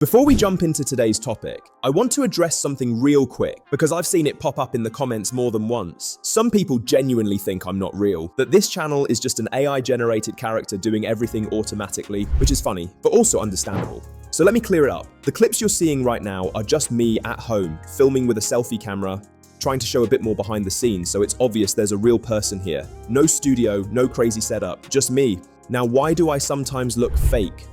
Before we jump into today's topic, I want to address something real quick because I've seen it pop up in the comments more than once. Some people genuinely think I'm not real, that this channel is just an AI-generated character doing everything automatically, which is funny, but also understandable. So let me clear it up. The clips you're seeing right now are just me at home, filming with a selfie camera, trying to show a bit more behind the scenes so it's obvious there's a real person here. No studio, no crazy setup, just me. Now, why do I sometimes look fake?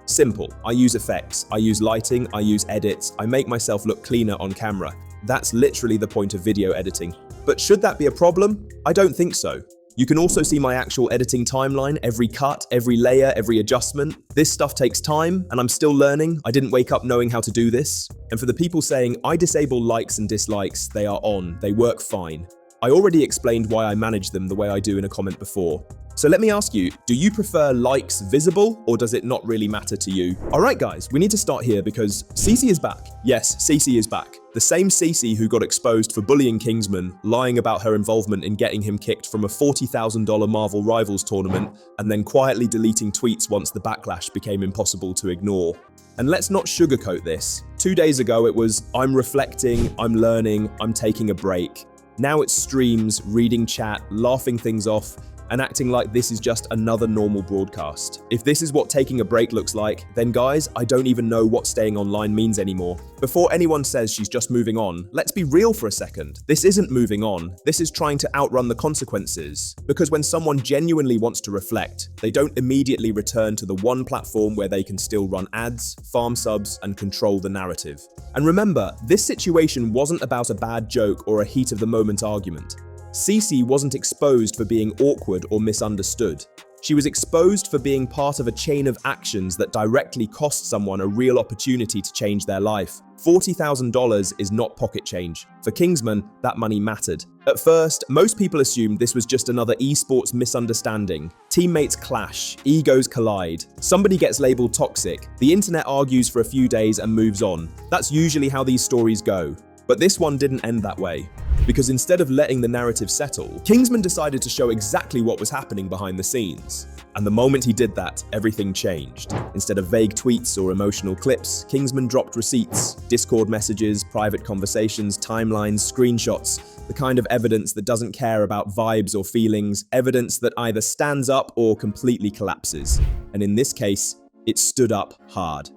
Simple. I use effects, I use lighting, I use edits, I make myself look cleaner on camera. That's literally the point of video editing. But should that be a problem? I don't think so. You can also see my actual editing timeline, every cut, every layer, every adjustment. This stuff takes time, and I'm still learning. I didn't wake up knowing how to do this. And for the people saying, I disable likes and dislikes, they are on, they work fine. I already explained why I manage them the way I do in a comment before. So let me ask you, do you prefer likes visible or does it not really matter to you? All right, guys, we need to start here because Cece is back. Yes, Cece is back. The same Cece who got exposed for bullying Kingsman, lying about her involvement in getting him kicked from a $40,000 Marvel Rivals tournament, and then quietly deleting tweets once the backlash became impossible to ignore. And let's not sugarcoat this. 2 days ago it was, I'm reflecting, I'm learning, I'm taking a break. Now it's streams, reading chat, laughing things off, and acting like this is just another normal broadcast. If this is what taking a break looks like, then guys, I don't even know what staying online means anymore. Before anyone says she's just moving on, let's be real for a second. This isn't moving on, this is trying to outrun the consequences. Because when someone genuinely wants to reflect, they don't immediately return to the one platform where they can still run ads, farm subs, and control the narrative. And remember, this situation wasn't about a bad joke or a heat of the moment argument. Cece wasn't exposed for being awkward or misunderstood. She was exposed for being part of a chain of actions that directly cost someone a real opportunity to change their life. $40,000 is not pocket change. For Kingsman, that money mattered. At first, most people assumed this was just another esports misunderstanding. Teammates clash, egos collide, somebody gets labeled toxic, the internet argues for a few days and moves on. That's usually how these stories go. But this one didn't end that way. Because instead of letting the narrative settle, Kingsman decided to show exactly what was happening behind the scenes. And the moment he did that, everything changed. Instead of vague tweets or emotional clips, Kingsman dropped receipts, Discord messages, private conversations, timelines, screenshots, the kind of evidence that doesn't care about vibes or feelings, evidence that either stands up or completely collapses. And in this case, it stood up hard.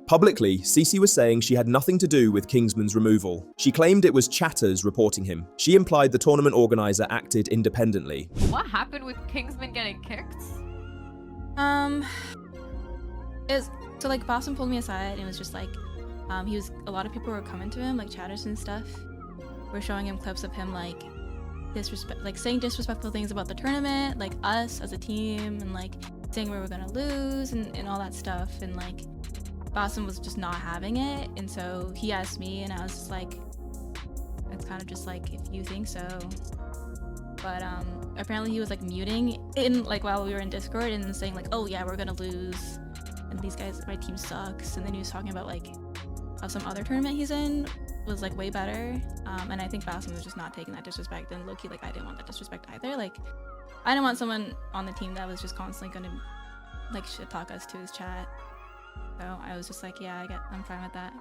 Publicly, Cece was saying she had nothing to do with Kingsman's removal. She claimed it was chatters reporting him. She implied the tournament organizer acted independently. What happened with Kingsman getting kicked? Boston pulled me aside and was just like, a lot of people were coming to him, like chatters and stuff. We're showing him clips of him saying disrespectful things about the tournament, like us as a team, and like saying we were gonna lose and all that stuff, and like Boston was just not having it, and so he asked me, and I was just like, it's kind of just like, if you think so. But apparently he was like muting in while we were in Discord and saying like, oh yeah, we're gonna lose, and these guys, my team sucks, and then he was talking about like how some other tournament he's in was like way better, and I think Boston was just not taking that disrespect, and low-key like I didn't want that disrespect either. Like I didn't want someone on the team that was just constantly gonna like shit talk us to his chat. So I was just like, yeah, I'm fine with that.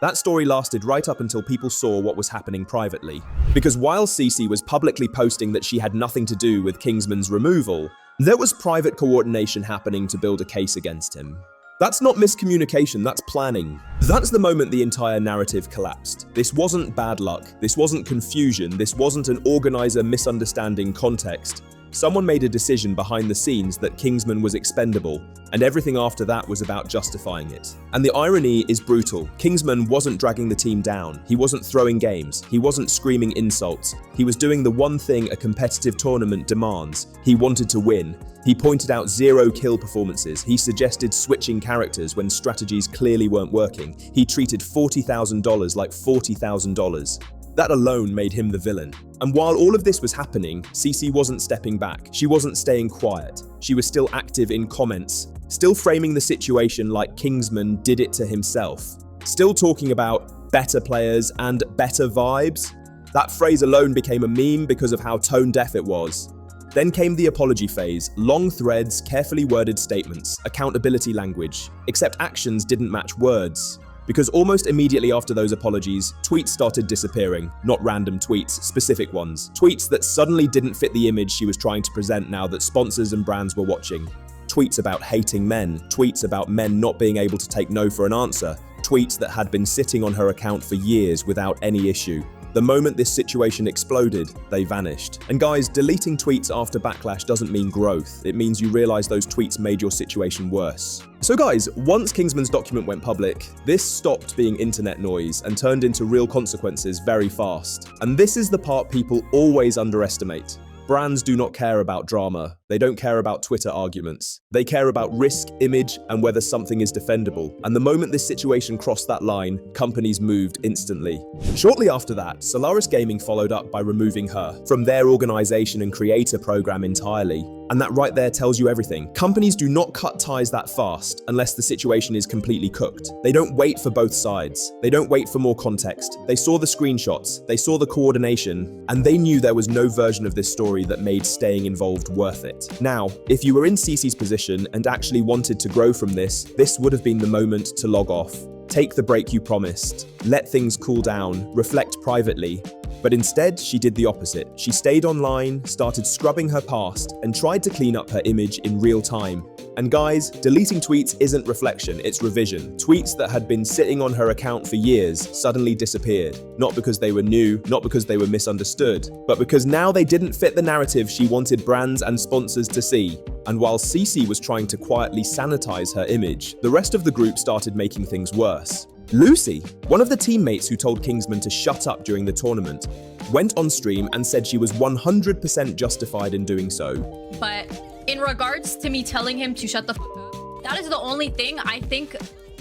That story lasted right up until people saw what was happening privately. Because while Cece was publicly posting that she had nothing to do with Kingsman's removal, there was private coordination happening to build a case against him. That's not miscommunication, that's planning. That's the moment the entire narrative collapsed. This wasn't bad luck, this wasn't confusion, this wasn't an organizer misunderstanding context. Someone made a decision behind the scenes that Kingsman was expendable, and everything after that was about justifying it. And the irony is brutal. Kingsman wasn't dragging the team down, he wasn't throwing games, he wasn't screaming insults. He was doing the one thing a competitive tournament demands. He wanted to win. He pointed out 0 kill performances. He suggested switching characters when strategies clearly weren't working. He treated $40,000 like $40,000. That alone made him the villain. And while all of this was happening, Cece wasn't stepping back. She wasn't staying quiet. She was still active in comments, still framing the situation like Kingsman did it to himself, still talking about better players and better vibes. That phrase alone became a meme because of how tone deaf it was. Then came the apology phase, long threads, carefully worded statements, accountability language, except actions didn't match words. Because almost immediately after those apologies, tweets started disappearing. Not random tweets, specific ones. Tweets that suddenly didn't fit the image she was trying to present now that sponsors and brands were watching. Tweets about hating men, tweets about men not being able to take no for an answer, tweets that had been sitting on her account for years without any issue. The moment this situation exploded, they vanished. And guys, deleting tweets after Backlash doesn't mean growth. It means you realize those tweets made your situation worse. So guys, once Kingsman's document went public, this stopped being internet noise and turned into real consequences very fast. And this is the part people always underestimate. Brands do not care about drama. They don't care about Twitter arguments. They care about risk, image, and whether something is defendable. And the moment this situation crossed that line, companies moved instantly. Shortly after that, Solaris Gaming followed up by removing her from their organization and creator program entirely. And that right there tells you everything. Companies do not cut ties that fast unless the situation is completely cooked. They don't wait for both sides. They don't wait for more context. They saw the screenshots, they saw the coordination, and they knew there was no version of this story that made staying involved worth it. Now, if you were in Cece's position and actually wanted to grow from this would have been the moment to log off. Take the break you promised. Let things cool down, reflect privately. But instead, she did the opposite. She stayed online, started scrubbing her past, and tried to clean up her image in real time. And guys, deleting tweets isn't reflection, it's revision. Tweets that had been sitting on her account for years suddenly disappeared. Not because they were new, not because they were misunderstood, but because now they didn't fit the narrative she wanted brands and sponsors to see. And while Cece was trying to quietly sanitize her image, the rest of the group started making things worse. Lucy, one of the teammates who told Kingsman to shut up during the tournament, went on stream and said she was 100% justified in doing so. But in regards to me telling him to shut the f up, that is the only thing I think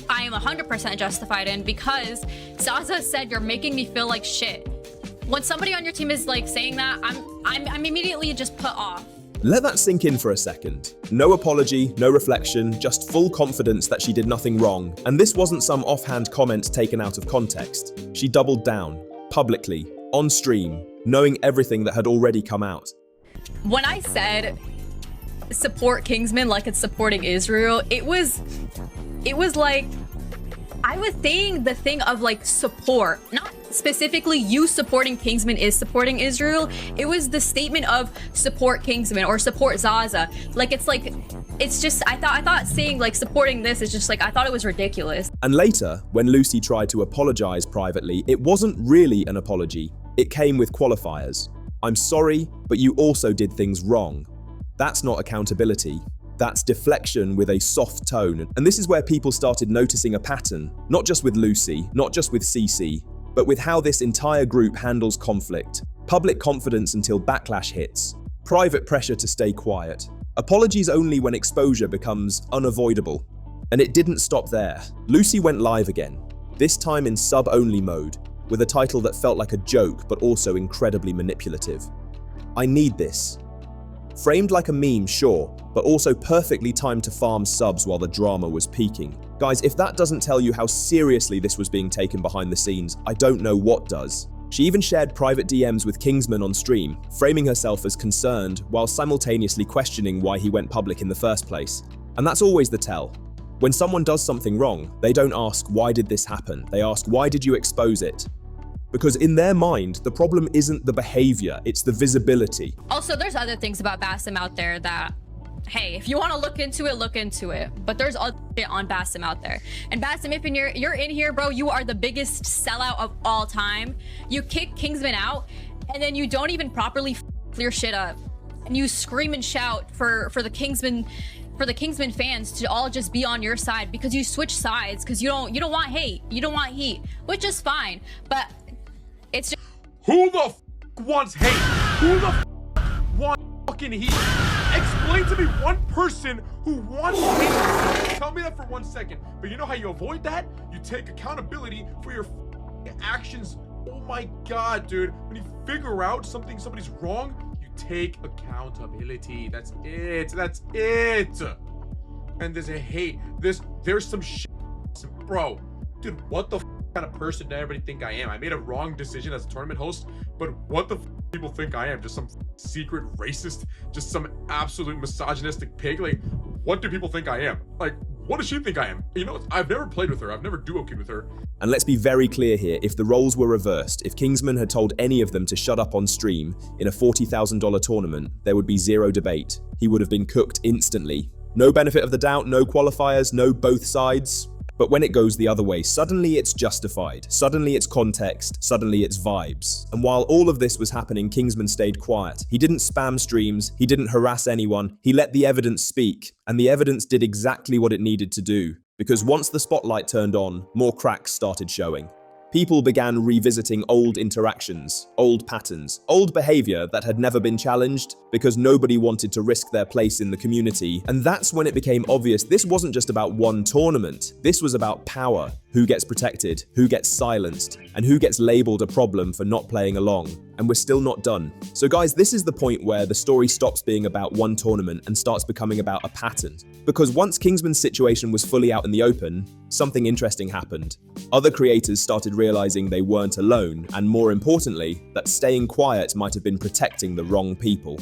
I am 100% justified in, because Zaza said you're making me feel like shit. When somebody on your team is like saying that, I'm immediately just put off. Let that sink in for a second. No apology, no reflection, just full confidence that she did nothing wrong. And this wasn't some offhand comment taken out of context. She doubled down, publicly, on stream, knowing everything that had already come out. When I said support Kingsman like it's supporting Israel, it was like I was saying the thing of like support, not specifically you supporting Kingsman is supporting Israel. It was the statement of support Kingsman or support Zaza. Like it's just I thought saying like supporting this is just like, I thought it was ridiculous. And later, when Lucy tried to apologize privately, it wasn't really an apology. It came with qualifiers. I'm sorry, but you also did things wrong. That's not accountability. That's deflection with a soft tone. And this is where people started noticing a pattern, not just with Lucy, not just with Cece, but with how this entire group handles conflict. Public confidence until backlash hits. Private pressure to stay quiet. Apologies only when exposure becomes unavoidable. And it didn't stop there. Lucy went live again, this time in sub-only mode, with a title that felt like a joke but also incredibly manipulative. I need this. Framed like a meme, sure, but also perfectly timed to farm subs while the drama was peaking. Guys, if that doesn't tell you how seriously this was being taken behind the scenes, I don't know what does. She even shared private DMs with Kingsman on stream, framing herself as concerned while simultaneously questioning why he went public in the first place. And that's always the tell. When someone does something wrong, they don't ask, why did this happen? They ask, why did you expose it? Because in their mind, the problem isn't the behavior, it's the visibility. Also, there's other things about Bassem out there that, hey, if you want to look into it, look into it. But there's other shit on Bassem out there. And Bassem, if you're in here, bro, you are the biggest sellout of all time. You kick Kingsman out, and then you don't even properly clear shit up. And you scream and shout for the Kingsman fans to all just be on your side because you switch sides because you don't want hate, you don't want heat, which is fine. But it's just, who the f wants hate? Who the f wants fucking heat? Explain to me one person who wants hate. Tell me that for 1 second. But you know how you avoid that? You take accountability for your actions. Oh my god, dude. When you figure out somebody's wrong, you take accountability. That's it. That's it. And there's a hate. There's some shit. Bro, dude, what the f kind of person did everybody think I am? I made a wrong decision as a tournament host, but what the people think I am? Just some secret racist, just some absolute misogynistic pig? Like, what do people think I am? Like, what does she think I am? You know, I've never played with her. I've never duo-queued with her. And let's be very clear here, if the roles were reversed, if Kingsman had told any of them to shut up on stream in a $40,000 tournament, there would be zero debate. He would have been cooked instantly. No benefit of the doubt, no qualifiers, no both sides. But when it goes the other way, suddenly it's justified, suddenly it's context, suddenly it's vibes. And while all of this was happening, Kingsman stayed quiet. He didn't spam streams, he didn't harass anyone, he let the evidence speak, and the evidence did exactly what it needed to do. Because once the spotlight turned on, more cracks started showing. People began revisiting old interactions, old patterns, old behavior that had never been challenged because nobody wanted to risk their place in the community. And that's when it became obvious this wasn't just about one tournament. This was about power, who gets protected, who gets silenced, and who gets labeled a problem for not playing along. And we're still not done. So guys, this is the point where the story stops being about one tournament and starts becoming about a pattern. Because once Kingsman's situation was fully out in the open, something interesting happened. Other creators started realizing they weren't alone, and more importantly, that staying quiet might have been protecting the wrong people.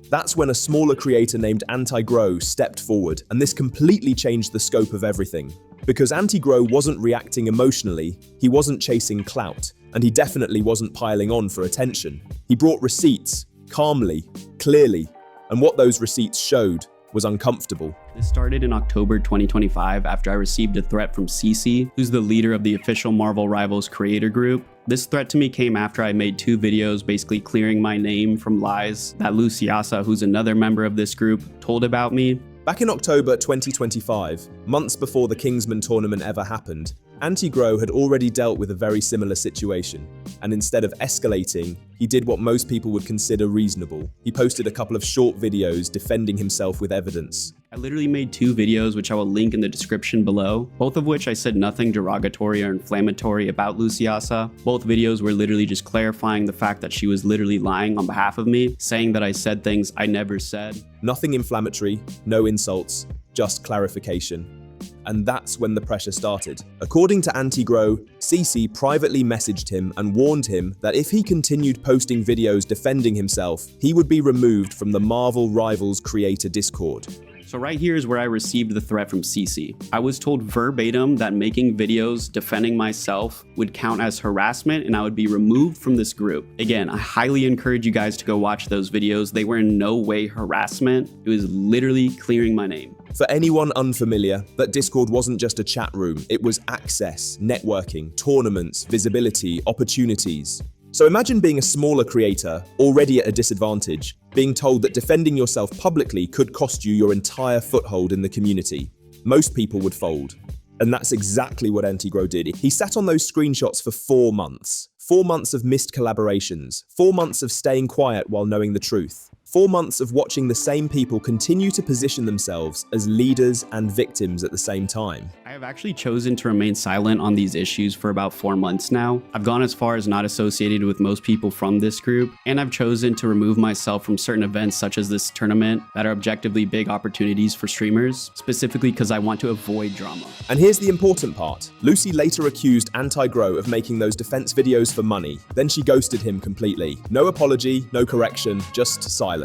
That's when a smaller creator named Anti-Grow stepped forward, and this completely changed the scope of everything. Because Anti-Grow wasn't reacting emotionally, he wasn't chasing clout, and he definitely wasn't piling on for attention. He brought receipts, calmly, clearly, and what those receipts showed was uncomfortable. This started in October 2025 after I received a threat from CC, who's the leader of the official Marvel Rivals creator group. This threat to me came after I made 2 videos basically clearing my name from lies that Luciasa, who's another member of this group, told about me. Back in October 2025, months before the Kingsman tournament ever happened, Anti-Grow had already dealt with a very similar situation, and instead of escalating, he did what most people would consider reasonable. He posted a couple of short videos defending himself with evidence. I literally made 2 videos, which I will link in the description below, both of which I said nothing derogatory or inflammatory about Luciasa. Both videos were literally just clarifying the fact that she was literally lying on behalf of me, saying that I said things I never said. Nothing inflammatory, no insults, just clarification. And that's when the pressure started. According to Anti-Grow, CC privately messaged him and warned him that if he continued posting videos defending himself, he would be removed from the Marvel Rivals creator Discord. So right here is where I received the threat from CC. I was told verbatim that making videos defending myself would count as harassment and I would be removed from this group. Again, I highly encourage you guys to go watch those videos. They were in no way harassment. It was literally clearing my name. For anyone unfamiliar, that Discord wasn't just a chat room, it was access, networking, tournaments, visibility, opportunities. So imagine being a smaller creator, already at a disadvantage, being told that defending yourself publicly could cost you your entire foothold in the community. Most people would fold. And that's exactly what Anti-Grow did. He sat on those screenshots for 4 months. 4 months of missed collaborations. 4 months of staying quiet while knowing the truth. 4 months of watching the same people continue to position themselves as leaders and victims at the same time. I have actually chosen to remain silent on these issues for about 4 months now. I've gone as far as not associated with most people from this group, and I've chosen to remove myself from certain events such as this tournament that are objectively big opportunities for streamers, specifically because I want to avoid drama. And here's the important part. Lucy later accused Anti-Grow of making those defense videos for money. Then she ghosted him completely. No apology, no correction, just silence.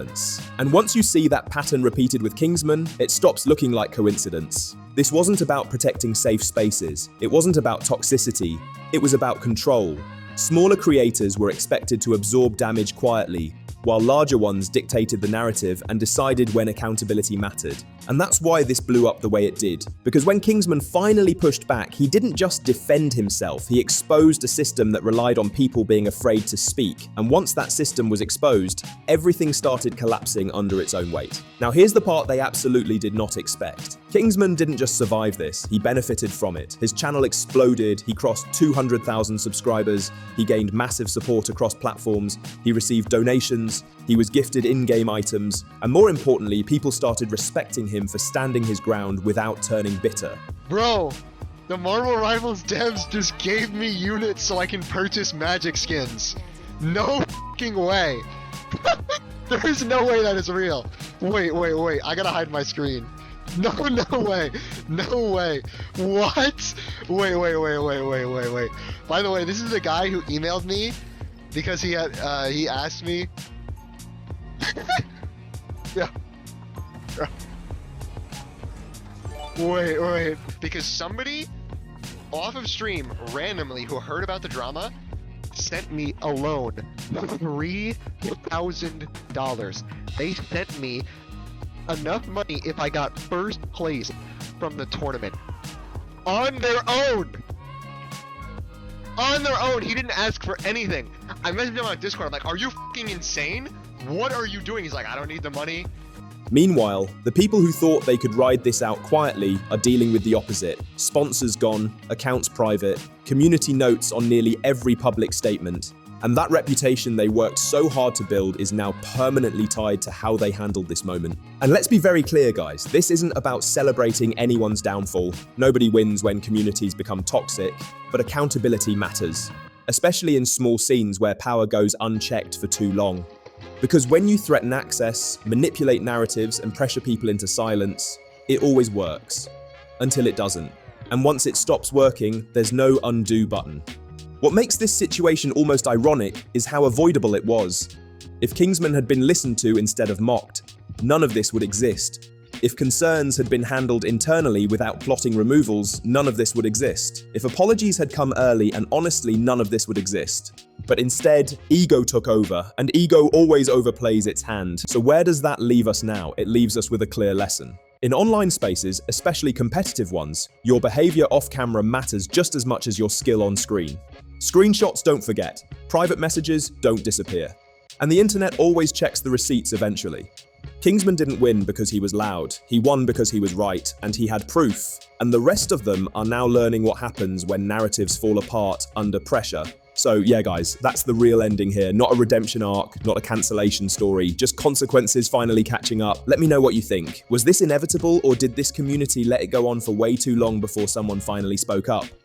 And once you see that pattern repeated with Kingsman, it stops looking like coincidence. This wasn't about protecting safe spaces. It wasn't about toxicity. It was about control. Smaller creators were expected to absorb damage quietly, while larger ones dictated the narrative and decided when accountability mattered. And that's why this blew up the way it did. Because when Kingsman finally pushed back, he didn't just defend himself, he exposed a system that relied on people being afraid to speak. And once that system was exposed, everything started collapsing under its own weight. Now here's the part they absolutely did not expect. Kingsman didn't just survive this, he benefited from it. His channel exploded, he crossed 200,000 subscribers, he gained massive support across platforms, he received donations, he was gifted in-game items, and more importantly, people started respecting him for standing his ground without turning bitter. Bro, the Marvel Rivals devs just gave me units so I can purchase magic skins. No f***ing way. There is no way that is real. Wait, I gotta hide my screen. No, no way. No way. What? Wait. By the way, this is the guy who emailed me because he asked me. Yeah. Wait. Because somebody off of stream randomly who heard about the drama sent me a loan $3,000. They sent me enough money if I got first place from the tournament. On their own! On their own! He didn't ask for anything. I messaged him on Discord, I'm like, are you fucking insane? What are you doing? He's like, I don't need the money. Meanwhile, the people who thought they could ride this out quietly are dealing with the opposite. Sponsors gone, accounts private, community notes on nearly every public statement. And that reputation they worked so hard to build is now permanently tied to how they handled this moment. And let's be very clear, guys, this isn't about celebrating anyone's downfall. Nobody wins when communities become toxic, but accountability matters, especially in small scenes where power goes unchecked for too long. Because when you threaten access, manipulate narratives, and pressure people into silence, it always works. Until it doesn't. And once it stops working, there's no undo button. What makes this situation almost ironic is how avoidable it was. If Kingsman had been listened to instead of mocked, none of this would exist. If concerns had been handled internally without plotting removals, none of this would exist. If apologies had come early, and honestly, none of this would exist. But instead, ego took over, and ego always overplays its hand. So where does that leave us now? It leaves us with a clear lesson. In online spaces, especially competitive ones, your behavior off-camera matters just as much as your skill on screen. Screenshots don't forget, private messages don't disappear. And the internet always checks the receipts eventually. Kingsman didn't win because he was loud, he won because he was right, and he had proof. And the rest of them are now learning what happens when narratives fall apart under pressure. So yeah guys, that's the real ending here. Not a redemption arc, not a cancellation story, just consequences finally catching up. Let me know what you think. Was this inevitable, or did this community let it go on for way too long before someone finally spoke up?